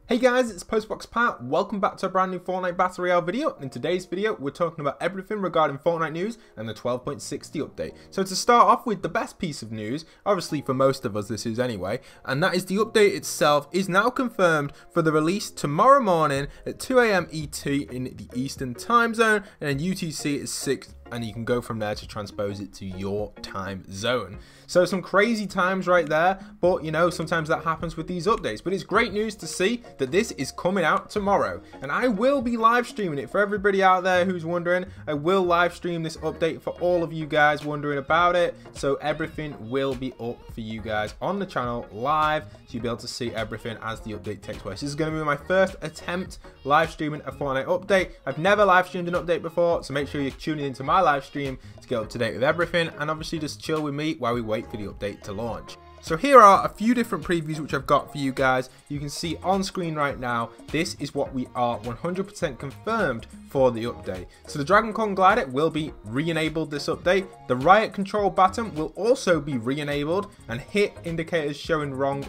Hey guys, it's Postbox Pat. Welcome back to a brand new Fortnite Battle Royale video. In today's video, we're talking about everything regarding Fortnite news and the 12.60 update. So to start off with the best piece of news, obviously for most of us this is anyway, and that is the update itself is now confirmed for the release tomorrow morning at 2 AM ET in the Eastern time zone, and then UTC is 6, and you can go from there to transpose it to your time zone. So some crazy times right there, but you know, sometimes that happens with these updates. But it's great news to see that this is coming out tomorrow, and I will be live streaming it for everybody out there who's wondering. I will live stream this update for all of you guys wondering about it, so everything will be up for you guys on the channel live, so you'll be able to see everything as the update takes place. This is going to be my first attempt live streaming a Fortnite update. I've never live streamed an update before, so make sure you're tuning into my live stream to get up to date with everything, and obviously just chill with me while we wait for the update to launch. So here are a few different previews which I've got for you guys. You can see on screen right now, this is what we are 100% confirmed for the update. So the Dragon Kong glider will be re-enabled this update. The riot control baton will also be re-enabled, and hit indicators showing wrong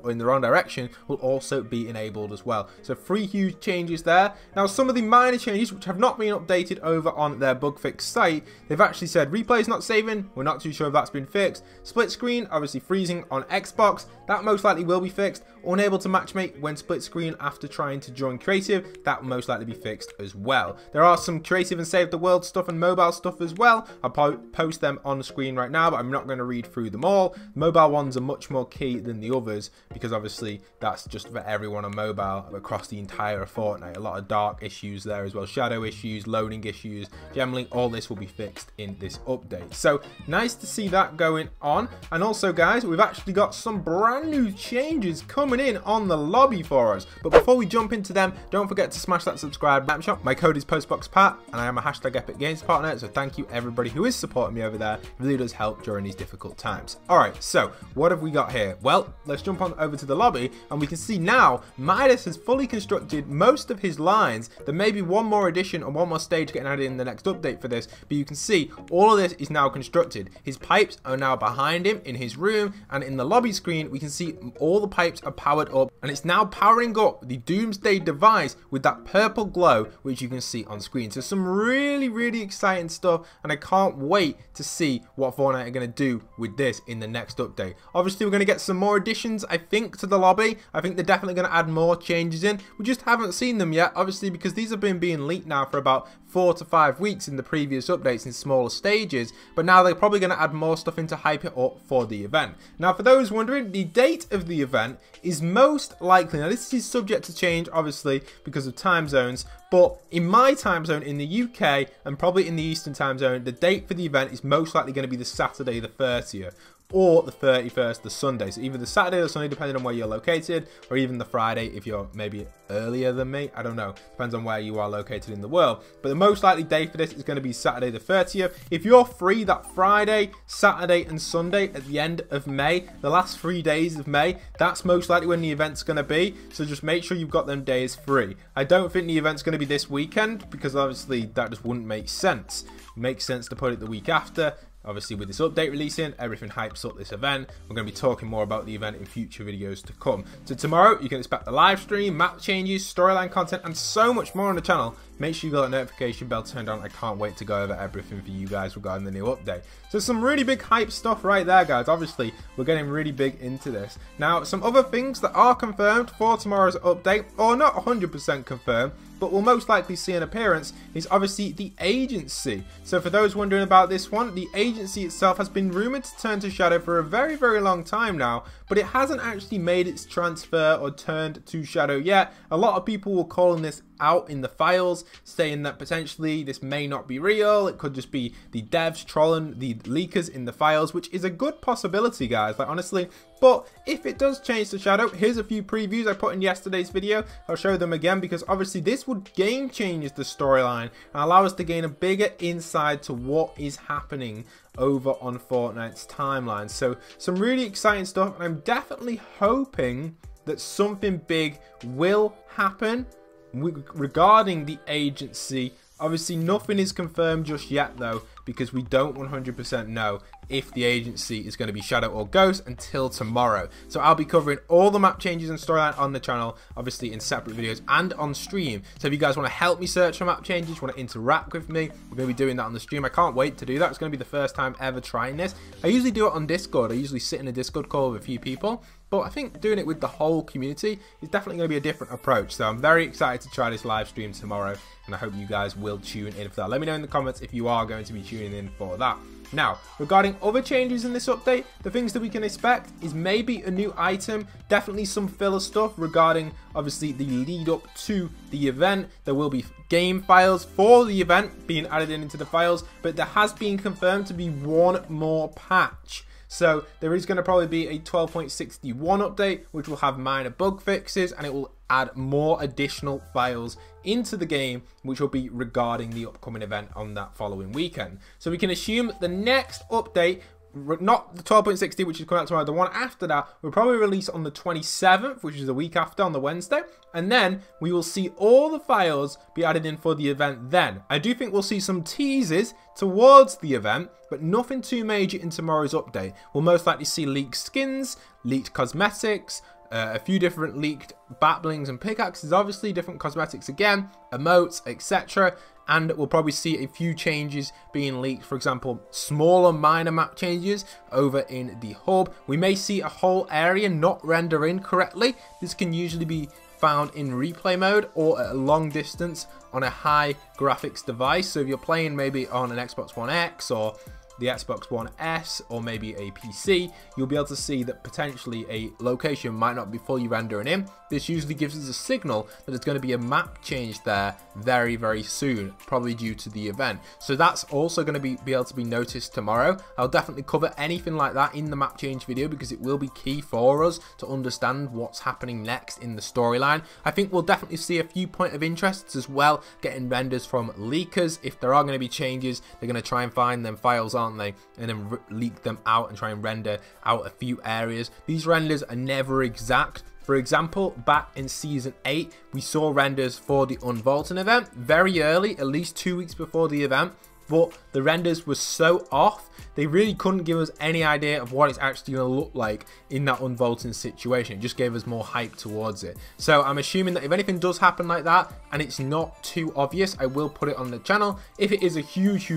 in the wrong direction will also be enabled as well. So 3 huge changes there. Now some of the minor changes which have not been updated over on their bug fix site, they've actually said replay is not saving. We're not too sure if that's been fixed. Split screen, obviously freezing on Xbox, that most likely will be fixed. Unable to matchmake when split screen after trying to join creative, that will most likely be fixed as well. There are some creative and save the world stuff and mobile stuff as well. I'll post them on the screen right now, but I'm not going to read through them all. The mobile ones are much more key than the others, because obviously that's just for everyone on mobile across the entire Fortnite. A lot of dark issues there as well, shadow issues, loading issues. Generally all this will be fixed in this update, so nice to see that going on. And also guys, we've actually got some brand new changes coming in on the lobby for us. But before we jump into them, don't forget to smash that subscribe button. My code is PostboxPat, and I am a hashtag Epic Games partner, so thank you everybody who is supporting me over there. It really does help during these difficult times. Alright, so what have we got here? Well, let's jump on over to the lobby, and we can see now Midas has fully constructed most of his lines. There may be one more addition or one more stage getting added in the next update for this, but you can see all of this is now constructed. His pipes are now behind him in his room, and in the lobby screen we can see all the pipes are powered up, and it's now powering up the DoomsDay device with that purple glow which you can see on screen. So some really exciting stuff, and I can't wait to see what Fortnite are going to do with this in the next update. Obviously we're going to get some more additions, I think, to the lobby. I think they're definitely going to add more changes in. We just haven't seen them yet, obviously, because these have been being leaked now for about 4 to 5 weeks in the previous updates in smaller stages, but now they're probably going to add more stuff in to hype it up for the event. Now for those wondering, the date of the event is most likely, now this is subject to change obviously because of time zones, but in my time zone in the UK and probably in the Eastern time zone, the date for the event is most likely going to be the Saturday the 30th. Or the 31st, the Sunday. So either the Saturday or Sunday, depending on where you're located, or even the Friday if you're maybe earlier than me. I don't know. Depends on where you are located in the world. But the most likely day for this is going to be Saturday the 30th. If you're free that Friday, Saturday, and Sunday at the end of May, the last 3 days of May, that's most likely when the event's going to be. So just make sure you've got them days free. I don't think the event's going to be this weekend, because obviously that just wouldn't make sense. It makes sense to put it the week after. Obviously with this update releasing, everything hypes up this event. We're going to be talking more about the event in future videos to come. So tomorrow you can expect the live stream, map changes, storyline content, and so much more on the channel. Make sure you got that notification bell turned on. I can't wait to go over everything for you guys regarding the new update. So some really big hype stuff right there, guys. Obviously we're getting really big into this. Now some other things that are confirmed for tomorrow's update, or not 100% confirmed, but we'll most likely see an appearance, is obviously the agency. So for those wondering about this one, the agency itself has been rumored to turn to Shadow for a very long time now, but it hasn't actually made its transfer or turned to Shadow yet. A lot of people were calling this out in the files, saying that potentially this may not be real. It could just be the devs trolling the leakers in the files, which is a good possibility, guys, like honestly. But if it does change to Shadow, here's a few previews I put in yesterday's video. I'll show them again, because obviously this would game change the storyline and allow us to gain a bigger insight to what is happening over on Fortnite's timeline. So some really exciting stuff, and I'm definitely hoping that something big will happen regarding the agency. Obviously nothing is confirmed just yet though, because we don't 100% know if the agency is going to be Shadow or Ghost until tomorrow. So I'll be covering all the map changes and storyline on the channel, obviously in separate videos and on stream. So if you guys want to help me search for map changes, want to interact with me, we're going to be doing that on the stream. I can't wait to do that. It's going to be the first time ever trying this. I usually do it on Discord. I usually sit in a Discord call with a few people, but I think doing it with the whole community is definitely going to be a different approach. So I'm very excited to try this live stream tomorrow, and I hope you guys will tune in for that. Let me know in the comments if you are going to be tuning in for that. Now, regarding other changes in this update, the things that we can expect is maybe a new item, definitely some filler stuff regarding obviously the lead up to the event. There will be game files for the event being added into the files, but there has been confirmed to be one more patch. So there is going to probably be a 12.61 update, which will have minor bug fixes, and it will add more additional files into the game, which will be regarding the upcoming event on that following weekend. So we can assume the next update, not the 12.60, which is coming out tomorrow, the one after that will probably release on the 27th, which is the week after, on the Wednesday, and then we will see all the files be added in for the event then. I do think we'll see some teasers towards the event, but nothing too major in tomorrow's update. We'll most likely see leaked skins, leaked cosmetics, a few different leaked bat blings and pickaxes, obviously different cosmetics again, emotes, etc. And we'll probably see a few changes being leaked, for example, smaller minor map changes over in the hub. We may see a whole area not render in correctly. This can usually be found in replay mode or at a long distance on a high graphics device. So if you're playing maybe on an Xbox One X or the Xbox One S or maybe a PC, you'll be able to see that potentially a location might not be fully rendering in. This usually gives us a signal that there's going to be a map change there very, very soon, probably due to the event. So that's also going to be able to be noticed tomorrow. I'll definitely cover anything like that in the map change video because it will be key for us to understand what's happening next in the storyline. I think we'll definitely see a few point of interests as well, getting renders from leakers. If there are going to be changes, they're going to try and find them files, aren't they, and then leak them out and try and render out a few areas. These renders are never exact. For example, back in Season 8, we saw renders for the Unvaulting event very early, at least 2 weeks before the event, but the renders were so off, they really couldn't give us any idea of what it's actually going to look like in that unvaulting situation. It just gave us more hype towards it. So I'm assuming that if anything does happen like that and it's not too obvious, I will put it on the channel. If it is a huge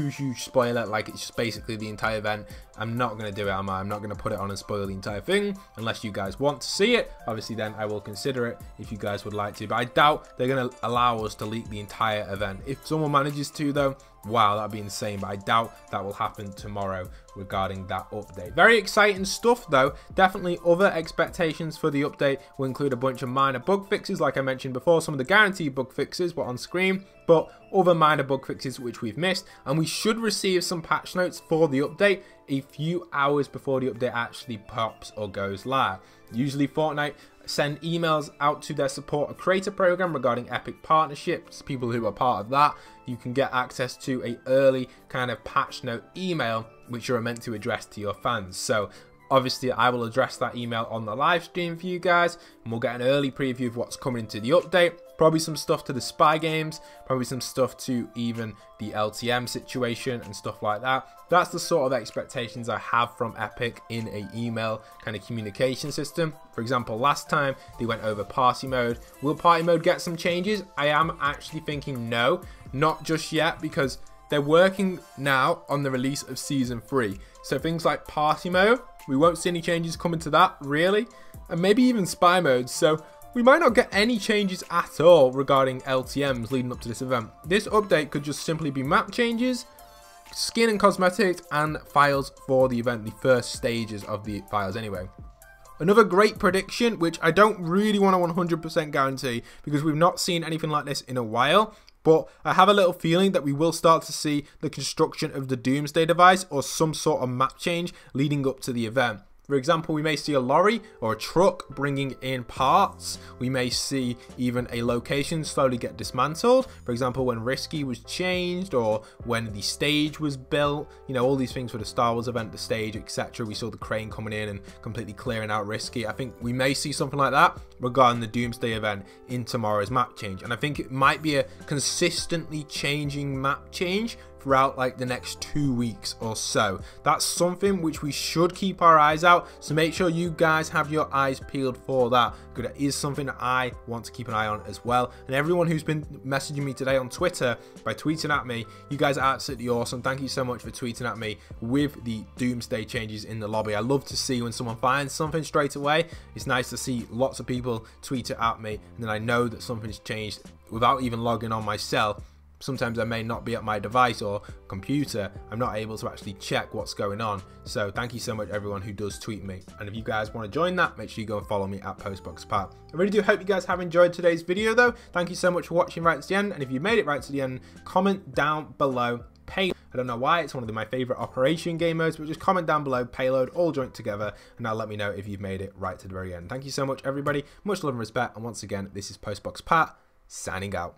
spoiler, like it's just basically the entire event, I'm not going to do it, am I? I'm not going to put it on and spoil the entire thing unless you guys want to see it. Obviously then I will consider it if you guys would like to, but I doubt they're going to allow us to leak the entire event. If someone manages to though, wow, that'd be insane, but I doubt that will happen tomorrow regarding that update. Very exciting stuff though. Definitely other expectations for the update will include a bunch of minor bug fixes, like I mentioned before. Some of the guaranteed bug fixes were on screen, but other minor bug fixes which we've missed, and we should receive some patch notes for the update a few hours before the update actually pops or goes live. Usually Fortnite send emails out to their support or creator program regarding Epic partnerships. People who are part of that, you can get access to a early kind of patch note email which you're meant to address to your fans. So obviously I will address that email on the live stream for you guys, and we'll get an early preview of what's coming into the update. Probably some stuff to the spy games, probably some stuff to even the LTM situation and stuff like that. That's the sort of expectations I have from Epic in a email kind of communication system. For example, last time they went over party mode. Will party mode get some changes? I am actually thinking no, not just yet, because they're working now on the release of Season 3. So things like party mode, we won't see any changes coming to that really, and maybe even spy mode. So we might not get any changes at all regarding LTMs leading up to this event. This update could just simply be map changes, skin and cosmetics, and files for the event, the first stages of the files anyway. Another great prediction, which I don't really want to 100% guarantee because we've not seen anything like this in a while, but I have a little feeling that we will start to see the construction of the DoomsDay device or some sort of map change leading up to the event. For example, we may see a lorry or a truck bringing in parts. We may see even a location slowly get dismantled. For example, when Risky was changed or when the stage was built. You know, all these things for the Star Wars event, the stage, etc. We saw the crane coming in and completely clearing out Risky. I think we may see something like that regarding the Doomsday event in tomorrow's map change. And I think it might be a consistently changing map change throughout like the next 2 weeks or so. That's something which we should keep our eyes out, so make sure you guys have your eyes peeled for that, because it is something that I want to keep an eye on as well. And everyone who's been messaging me today on Twitter by tweeting at me, you guys are absolutely awesome. Thank you so much for tweeting at me with the Doomsday changes in the lobby. I love to see when someone finds something straight away. It's nice to see lots of people tweet it at me, and then I know that something's changed without even logging on myself. Sometimes I may not be at my device or computer. I'm not able to actually check what's going on. So thank you so much everyone who does tweet me. And if you guys want to join that, make sure you go and follow me at PostboxPat. I really do hope you guys have enjoyed today's video though. Thank you so much for watching right to the end. And if you made it right to the end, comment down below payload. I don't know why, it's one of my favorite operation game modes, but just comment down below payload all joined together, and that'll let me know if you've made it right to the very end. Thank you so much everybody. Much love and respect. And once again, this is PostboxPat signing out.